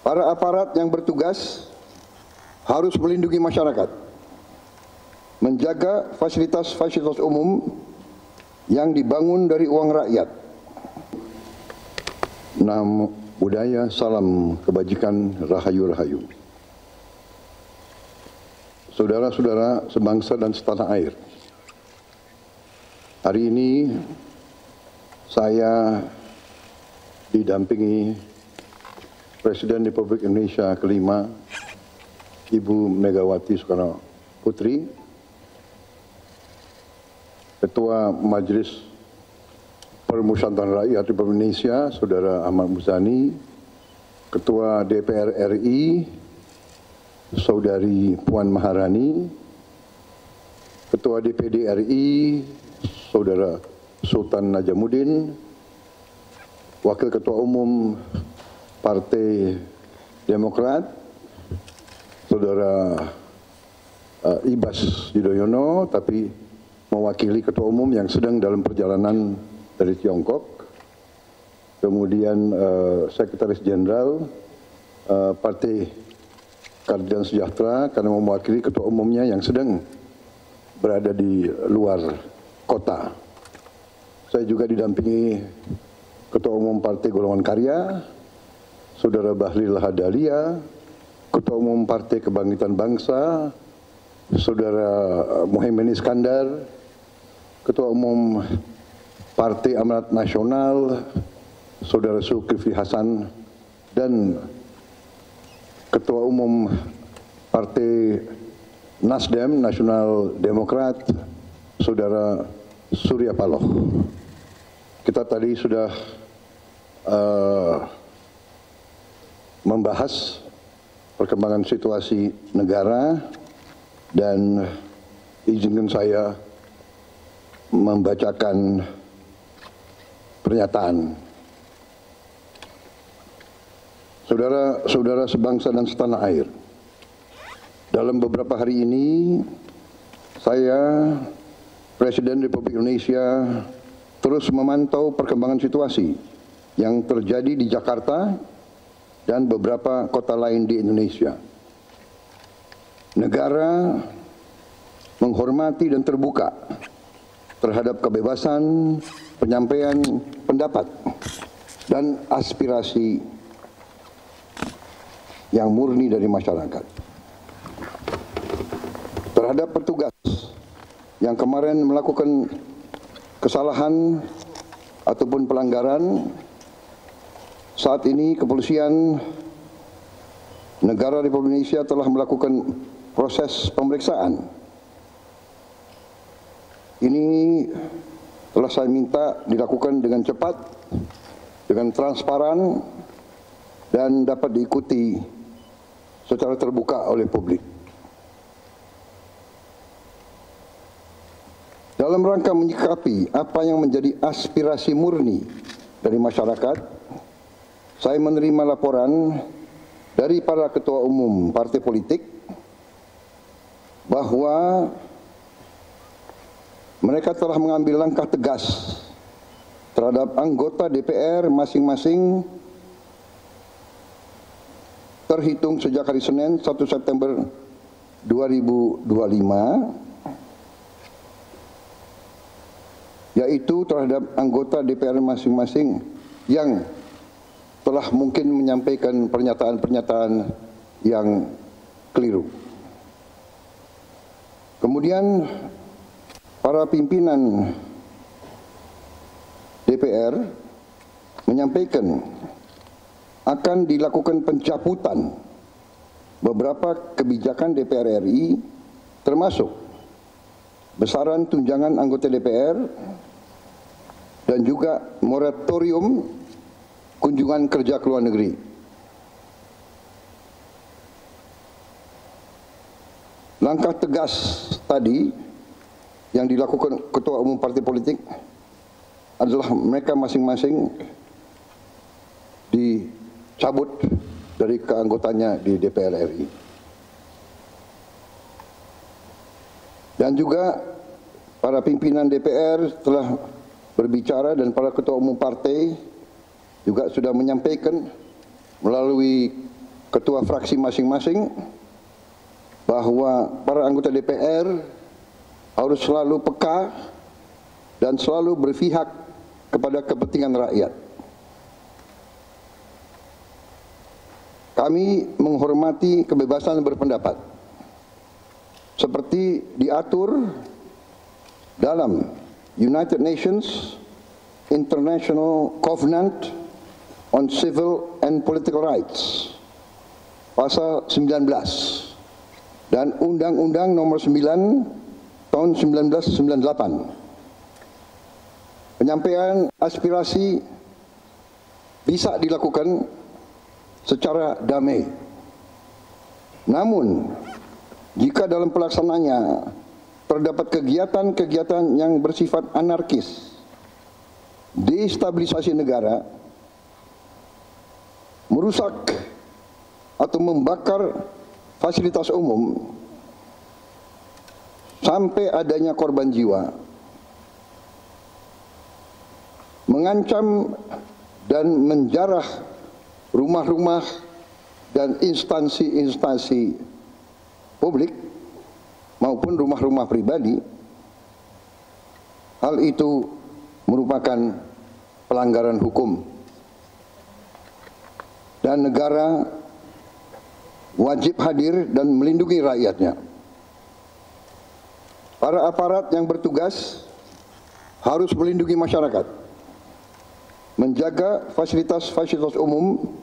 para aparat yang bertugas harus melindungi masyarakat, menjaga fasilitas-fasilitas umum yang dibangun dari uang rakyat. Namo Buddhaya, salam kebajikan, rahayu rahayu. Saudara-saudara sebangsa dan setanah air, hari ini saya didampingi Presiden Republik Indonesia kelima, Ibu Megawati Soekarno Putri, Ketua Majelis Permusyawaratan Rakyat Republik Indonesia, Saudara Ahmad Muzani, Ketua DPR RI, Saudari Puan Maharani, Ketua DPD RI, Saudara Sultan Najamuddin, Wakil Ketua Umum Partai Demokrat, Saudara Ibas Yudhoyono, tapi mewakili Ketua Umum yang sedang dalam perjalanan dari Tiongkok. Kemudian Sekretaris Jenderal Partai Keadilan Sejahtera karena mewakili Ketua Umumnya yang sedang berada di luar kota. Saya juga didampingi Ketua Umum Partai Golongan Karya, Saudara Bahlil Lahadalia, Ketua Umum Partai Kebangkitan Bangsa, Saudara Muhaimin Iskandar, Ketua Umum Partai Amanat Nasional, Saudara Zulkifli Hasan, dan Ketua Umum Partai Nasdem, Nasional Demokrat, Saudara Surya Paloh. Kita tadi sudah membahas perkembangan situasi negara dan izinkan saya membacakan pernyataan. Saudara-saudara sebangsa dan setanah air, dalam beberapa hari ini saya, Presiden Republik Indonesia, terus memantau perkembangan situasi yang terjadi di Jakarta dan beberapa kota lain di Indonesia. Negara menghormati dan terbuka terhadap kebebasan penyampaian pendapat dan aspirasi yang murni dari masyarakat. Terhadap petugas yang kemarin melakukan kesalahan ataupun pelanggaran, saat ini kepolisian negara Republik Indonesia telah melakukan proses pemeriksaan. Ini telah saya minta dilakukan dengan cepat, dengan transparan, dan dapat diikuti secara terbuka oleh publik. Dalam rangka menyikapi apa yang menjadi aspirasi murni dari masyarakat, saya menerima laporan dari para ketua umum partai politik bahwa mereka telah mengambil langkah tegas terhadap anggota DPR masing-masing terhitung sejak hari Senin 1 September 2025, yaitu terhadap anggota DPR masing-masing yang telah mungkin menyampaikan pernyataan-pernyataan yang keliru. Kemudian para pimpinan DPR menyampaikan akan dilakukan pencabutan beberapa kebijakan DPR RI, termasuk besaran tunjangan anggota DPR dan juga moratorium kunjungan kerja ke luar negeri. Langkah tegas tadi yang dilakukan ketua umum partai politik adalah mereka masing-masing dicabut dari keanggotanya di DPR RI. Dan juga para pimpinan DPR telah berbicara dan para ketua umum partai juga sudah menyampaikan melalui ketua fraksi masing-masing bahwa para anggota DPR harus selalu peka dan selalu berpihak kepada kepentingan rakyat. Kami menghormati kebebasan berpendapat seperti diatur dalam United Nations International Covenant on Civil and Political Rights pasal 19 dan Undang-Undang Nomor 9 tahun 1998. Penyampaian aspirasi bisa dilakukan secara damai. Namun, jika dalam pelaksanaannya terdapat kegiatan-kegiatan yang bersifat anarkis, destabilisasi negara, merusak atau membakar fasilitas umum, sampai adanya korban jiwa, mengancam dan menjarah rumah-rumah dan instansi-instansi publik maupun rumah-rumah pribadi, hal itu merupakan pelanggaran hukum dan negara wajib hadir dan melindungi rakyatnya. Para aparat yang bertugas harus melindungi masyarakat, menjaga fasilitas-fasilitas umum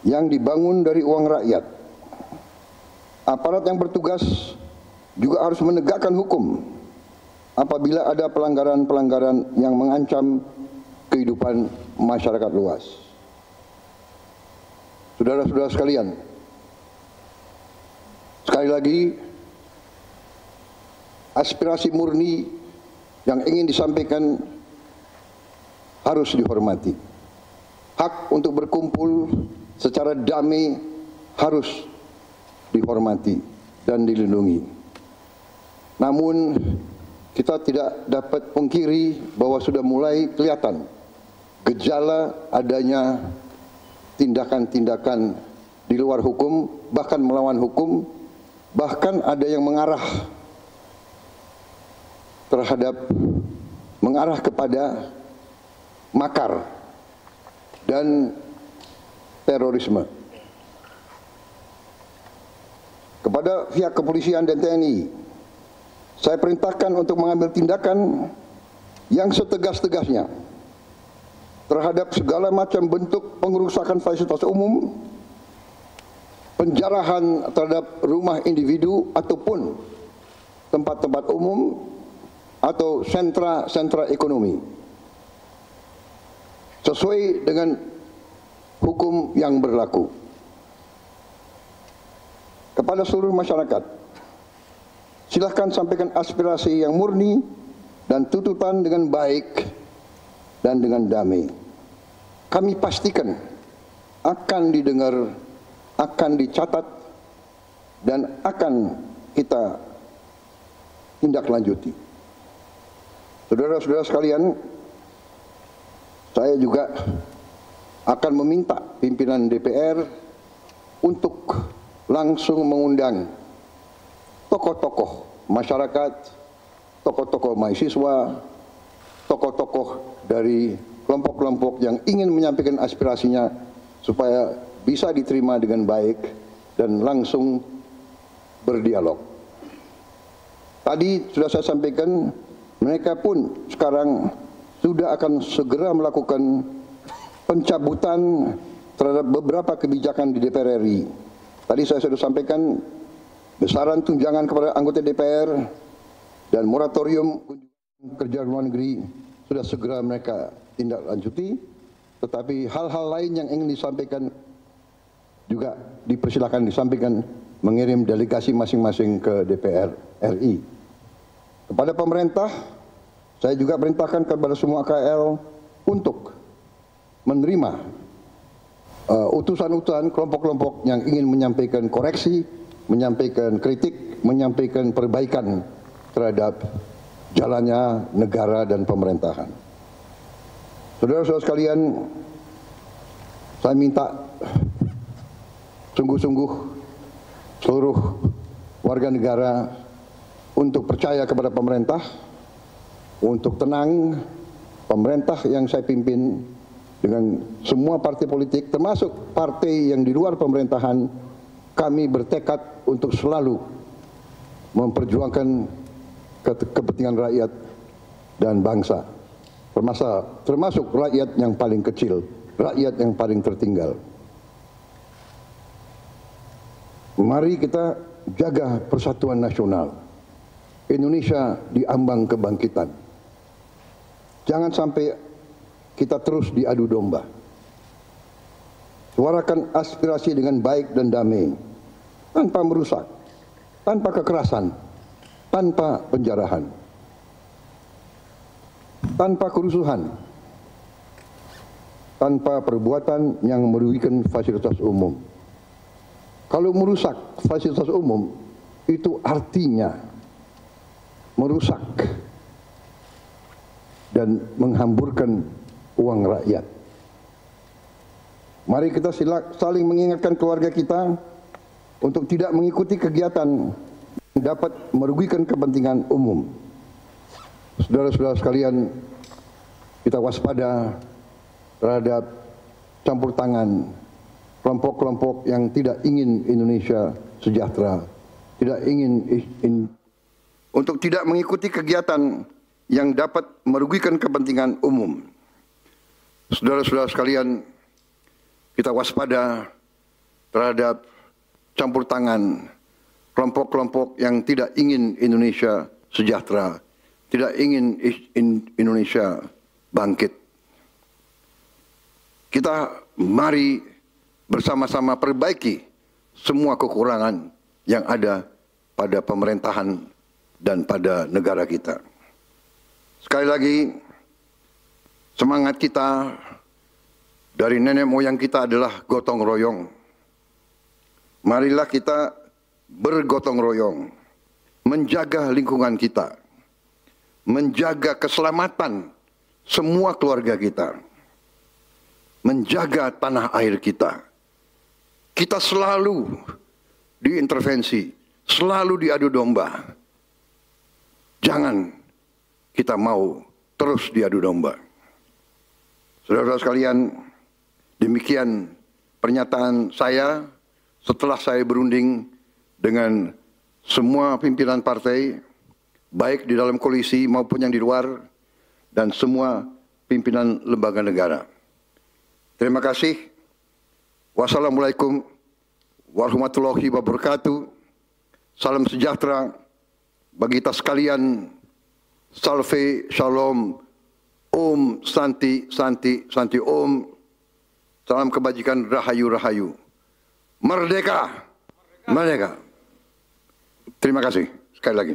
yang dibangun dari uang rakyat. Aparat yang bertugas juga harus menegakkan hukum apabila ada pelanggaran-pelanggaran yang mengancam kehidupan masyarakat luas. Saudara-saudara sekalian, sekali lagi, aspirasi murni yang ingin disampaikan harus dihormati. Hak untuk berkumpul secara damai harus dihormati dan dilindungi. Namun, kita tidak dapat pungkiri bahwa sudah mulai kelihatan gejala adanya tindakan-tindakan di luar hukum, bahkan melawan hukum, bahkan ada yang mengarah kepada makar dan terorisme. Kepada pihak kepolisian dan TNI, saya perintahkan untuk mengambil tindakan yang setegas-tegasnya terhadap segala macam bentuk pengerusakan fasilitas umum, penjarahan terhadap rumah individu ataupun tempat-tempat umum atau sentra-sentra ekonomi, sesuai dengan hukum yang berlaku. Kepada seluruh masyarakat, silahkan sampaikan aspirasi yang murni dan tuntutan dengan baik dan dengan damai. Kami pastikan akan didengar, akan dicatat, dan akan kita tindak lanjuti. Saudara-saudara sekalian, saya juga akan meminta pimpinan DPR untuk langsung mengundang tokoh-tokoh masyarakat, tokoh-tokoh mahasiswa, tokoh-tokoh dari kelompok-kelompok yang ingin menyampaikan aspirasinya supaya bisa diterima dengan baik dan langsung berdialog. Tadi sudah saya sampaikan, mereka pun sekarang sudah akan segera melakukan pencabutan terhadap beberapa kebijakan di DPR RI. Tadi saya sudah sampaikan besaran tunjangan kepada anggota DPR dan moratorium kerja luar negeri sudah segera mereka tindak lanjuti, tetapi hal-hal lain yang ingin disampaikan juga dipersilakan disampaikan, mengirim delegasi masing-masing ke DPR RI. Kepada pemerintah, saya juga perintahkan kepada semua KL untuk menerima utusan-utusan kelompok-kelompok yang ingin menyampaikan koreksi, menyampaikan kritik, menyampaikan perbaikan terhadap jalannya negara dan pemerintahan. Saudara-saudara sekalian, saya minta sungguh-sungguh seluruh warga negara untuk percaya kepada pemerintah, untuk tenang. Pemerintah yang saya pimpin dengan semua partai politik, termasuk partai yang di luar pemerintahan, kami bertekad untuk selalu memperjuangkan kepentingan rakyat dan bangsa, termasuk rakyat yang paling kecil, rakyat yang paling tertinggal. Mari kita jaga persatuan nasional. Indonesia di ambang kebangkitan. Jangan sampai kita terus diadu domba. Suarakan aspirasi dengan baik dan damai, tanpa merusak, tanpa kekerasan, tanpa penjarahan, tanpa kerusuhan, tanpa perbuatan yang merugikan fasilitas umum. Kalau merusak fasilitas umum, itu artinya merusak dan menghamburkan uang rakyat. Mari kita saling mengingatkan keluarga kita untuk tidak mengikuti kegiatan yang dapat merugikan kepentingan umum. Saudara-saudara sekalian, kita waspada terhadap campur tangan kelompok-kelompok yang tidak ingin Indonesia sejahtera, tidak ingin untuk tidak mengikuti kegiatan yang dapat merugikan kepentingan umum. Saudara-saudara sekalian, kita waspada terhadap campur tangan kelompok-kelompok yang tidak ingin Indonesia sejahtera, tidak ingin Indonesia bangkit. Kita mari bersama-sama perbaiki semua kekurangan yang ada pada pemerintahan dan pada negara kita. Sekali lagi, semangat kita dari nenek moyang kita adalah gotong royong. Marilah kita bergotong royong, menjaga lingkungan kita, menjaga keselamatan semua keluarga kita, menjaga tanah air kita. Kita selalu diintervensi, selalu diadu domba. Jangan kita mau terus diadu domba. Saudara-saudara sekalian, demikian pernyataan saya setelah saya berunding dengan semua pimpinan partai, baik di dalam koalisi maupun yang di luar, dan semua pimpinan lembaga negara. Terima kasih. Wassalamualaikum warahmatullahi wabarakatuh. Salam sejahtera bagi kita sekalian. Salve, shalom, om, santi, santi, santi, om. Salam kebajikan, rahayu, rahayu. Merdeka, merdeka. Terima kasih sekali lagi.